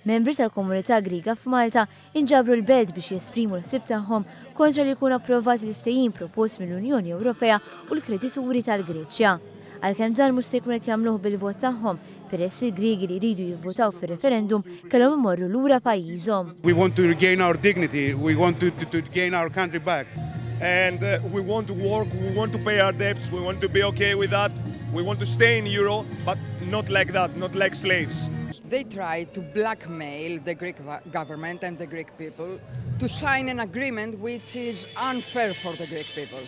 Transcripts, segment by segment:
Membri tal-komunità Griega f'Malta inġabru l-belt biex jesprimu l-ħsieb tagħhom kontra li jkun approvat il-ftehim propost mill-Unjoni Ewropea u l-kredituri tal-Greċja. Għalkemm dan mhux se jkun qed jagħmluh bil-vot tagħhom peress il-Griegi li jridu jivvutaw fir-referendum kellhom imorru lura pajjiżhom. We want to regain our dignity, we want to gain our country back. And we want to work, we want to pay our debts, we want to be okay with that. We want to stay in Euro, but not like that, not like slaves. They try to blackmail the Greek government and the Greek people to sign an agreement which is unfair for the Greek people.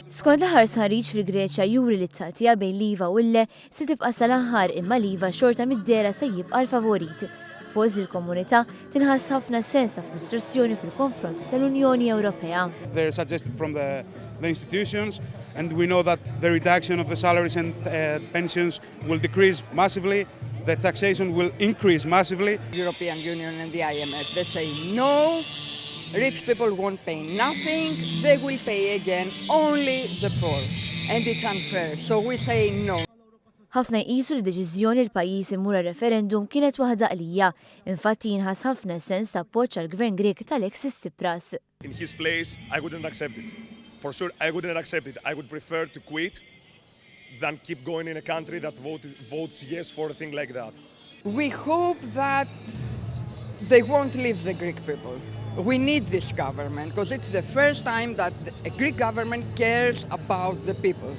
Skont l-aħħar sħariġ fil-Greċja juri li t-tagħtija bejn l-IVA u l-le se tibqa' sal-aħħar imma l-IVA xorta mid-dera se jibqa' l-favorit. Fost il-komunità tinħass ħafna sens ta' frustrazzjoni fil-konfront tal-Unjoni Ewropea. They're suggested from the institutions, and we know that the reduction of the salaries and pensions will decrease massively. The taxation will increase massively. The European Union and the IMF, they say no, rich people won't pay nothing, they will pay again only the poor. And it's unfair, so we say no. Ħafna jqisu li deċiżjoni l-pajjiż imur referendum kienet waħda qlija, infatti jinħass ħafna sens ta' appoġġ għall-Gvern Grieg tal-Alexis Tsipras. In his place, I wouldn't accept it. For sure, I wouldn't accept it. I would prefer to quit than keep going in a country that votes yes for a thing like that. We hope that they won't leave the Greek people. We need this government because it's the first time that a Greek government cares about the people.